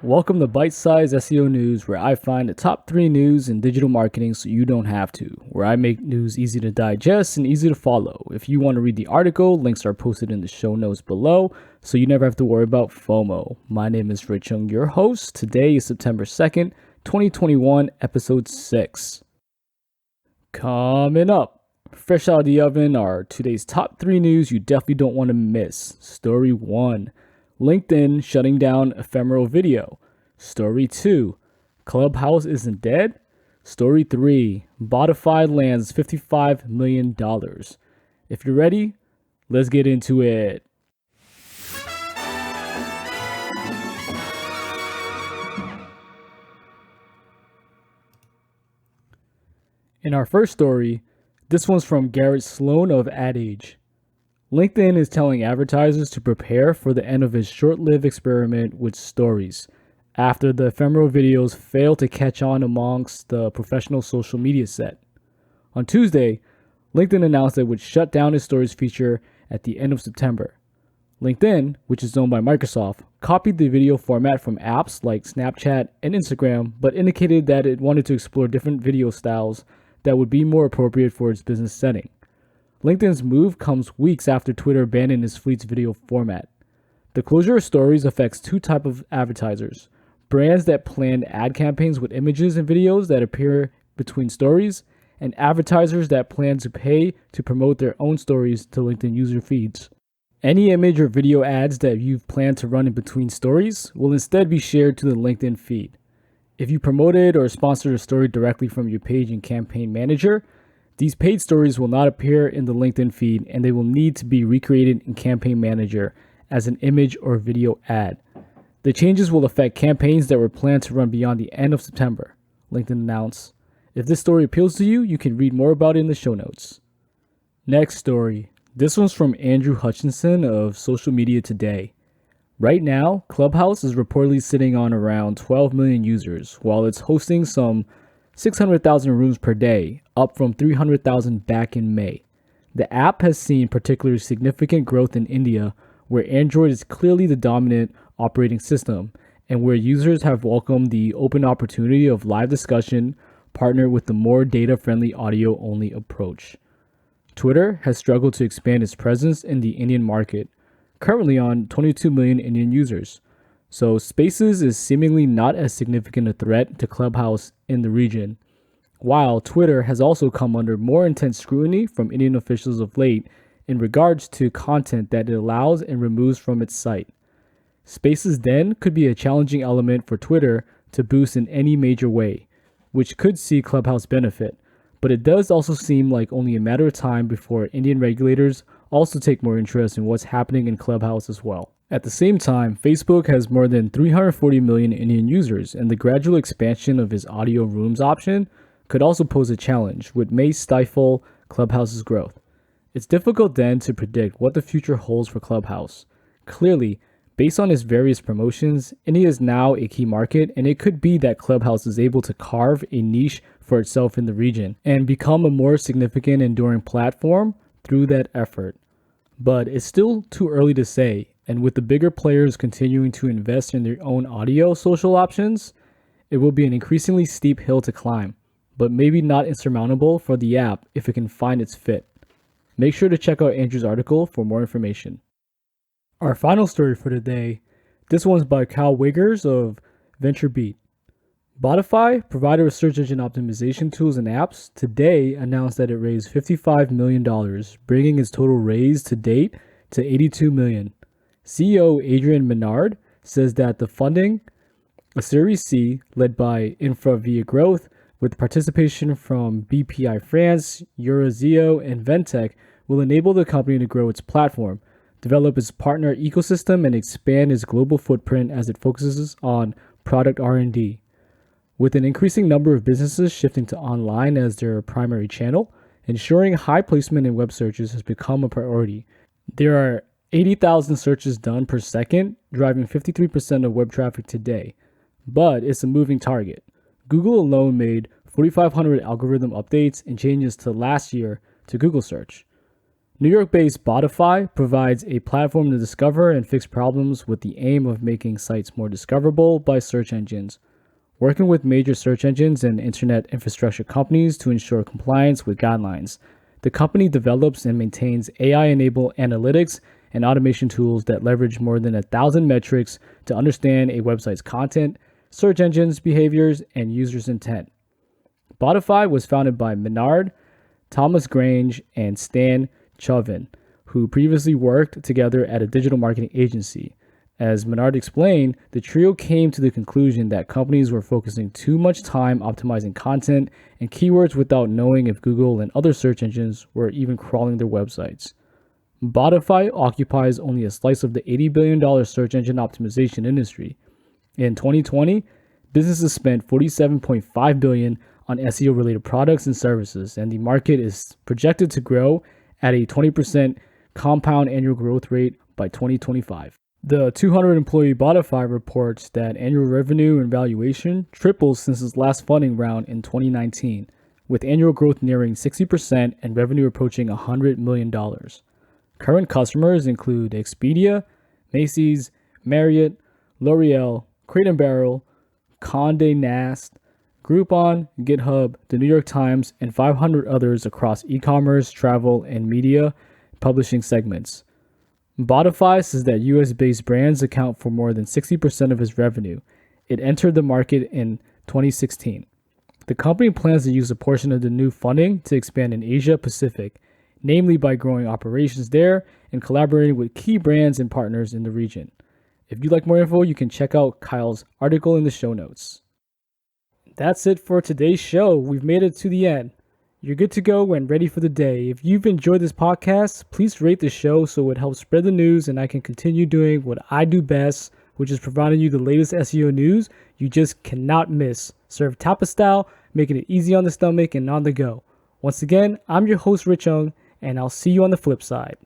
Welcome to Bite Size SEO News, where I find the top 3 news in digital marketing so you don't have to, where I make news easy to digest and easy to follow. If you want to read the article, links are posted in the show notes below, so you never have to worry about FOMO. My name is Rich Ung, your host. Today is September 2nd, 2021, episode 6. Coming up, fresh out of the oven are today's top 3 news you definitely don't want to miss. Story 1. LinkedIn shutting down ephemeral video. Story 2. Clubhouse isn't dead. Story 3. Botify lands $55 million. If you're ready, let's get into it. In our first story, this one's from Garrett Sloan of Ad Age. LinkedIn is telling advertisers to prepare for the end of its short-lived experiment with stories after the ephemeral videos failed to catch on amongst the professional social media set. On Tuesday, LinkedIn announced that it would shut down its stories feature at the end of September. LinkedIn, which is owned by Microsoft, copied the video format from apps like Snapchat and Instagram, but indicated that it wanted to explore different video styles that would be more appropriate for its business setting. LinkedIn's move comes weeks after Twitter abandoned its Fleets video format. The closure of stories affects two types of advertisers: brands that plan ad campaigns with images and videos that appear between stories, and advertisers that plan to pay to promote their own stories to LinkedIn user feeds. Any image or video ads that you've planned to run in between stories will instead be shared to the LinkedIn feed. If you promoted or sponsored a story directly from your page in Campaign Manager, these paid stories will not appear in the LinkedIn feed, and they will need to be recreated in Campaign Manager as an image or video ad. The changes will affect campaigns that were planned to run beyond the end of September, LinkedIn announced. If this story appeals to you, you can read more about it in the show notes. Next story. This one's from Andrew Hutchinson of Social Media Today. Right now, Clubhouse is reportedly sitting on around 12 million users, while it's hosting some 600,000 rooms per day, up from 300,000 back in May. The app has seen particularly significant growth in India, where Android is clearly the dominant operating system, and where users have welcomed the open opportunity of live discussion partnered with the more data-friendly audio-only approach. Twitter has struggled to expand its presence in the Indian market, currently on 22 million Indian users. So Spaces is seemingly not as significant a threat to Clubhouse in the region, while Twitter has also come under more intense scrutiny from Indian officials of late in regards to content that it allows and removes from its site. Spaces then could be a challenging element for Twitter to boost in any major way, which could see Clubhouse benefit, but it does also seem like only a matter of time before Indian regulators also take more interest in what's happening in Clubhouse as well. At the same time, Facebook has more than 340 million Indian users, and the gradual expansion of its audio rooms option could also pose a challenge, which may stifle Clubhouse's growth. It's difficult then to predict what the future holds for Clubhouse. Clearly, based on its various promotions, India is now a key market, and it could be that Clubhouse is able to carve a niche for itself in the region and become a more significant, enduring platform through that effort. But it's still too early to say, and with the bigger players continuing to invest in their own audio social options, it will be an increasingly steep hill to climb, but maybe not insurmountable for the app if it can find its fit. Make sure to check out Andrew's article for more information. Our final story for today, this one's by Kyle Wiggers of VentureBeat. Botify, provider of search engine optimization tools and apps, today announced that it raised $55 million, bringing its total raise to date to $82 million. CEO Adrian Menard says that the funding, a Series C led by Infra via Growth, with participation from BPI France, Eurazeo, and Ventec, will enable the company to grow its platform, develop its partner ecosystem, and expand its global footprint as it focuses on product R&D. With an increasing number of businesses shifting to online as their primary channel, ensuring high placement in web searches has become a priority. There are 80,000 searches done per second, driving 53% of web traffic today, but it's a moving target. Google alone made 4,500 algorithm updates and changes to last year to Google search. New York-based Botify provides a platform to discover and fix problems with the aim of making sites more discoverable by search engines, working with major search engines and internet infrastructure companies to ensure compliance with guidelines. The company develops and maintains AI-enabled analytics and automation tools that leverage more than 1,000 metrics to understand a website's content, search engines' behaviors, and users' intent. Botify was founded by Menard, Thomas Grange, and Stan Chauvin, who previously worked together at a digital marketing agency. As Menard explained, the trio came to the conclusion that companies were focusing too much time optimizing content and keywords without knowing if Google and other search engines were even crawling their websites. Botify occupies only a slice of the $80 billion search engine optimization industry. In 2020, businesses spent $47.5 billion on SEO-related products and services, and the market is projected to grow at a 20% compound annual growth rate by 2025. The 200-employee Botify reports that annual revenue and valuation tripled since its last funding round in 2019, with annual growth nearing 60% and revenue approaching $100 million. Current customers include Expedia, Macy's, Marriott, L'Oreal, Crate & Barrel, Condé Nast, Groupon, GitHub, The New York Times, and 500 others across e-commerce, travel, and media publishing segments. Botify says that US-based brands account for more than 60% of its revenue. It entered the market in 2016. The company plans to use a portion of the new funding to expand in Asia Pacific, namely by growing operations there and collaborating with key brands and partners in the region. If you'd like more info, you can check out Kyle's article in the show notes. That's it for today's show. We've made it to the end. You're good to go and ready for the day. If you've enjoyed this podcast, please rate the show so it helps spread the news and I can continue doing what I do best, which is providing you the latest SEO news you just cannot miss. Served tapa style, making it easy on the stomach and on the go. Once again, I'm your host, Rich Ung, and I'll see you on the flip side.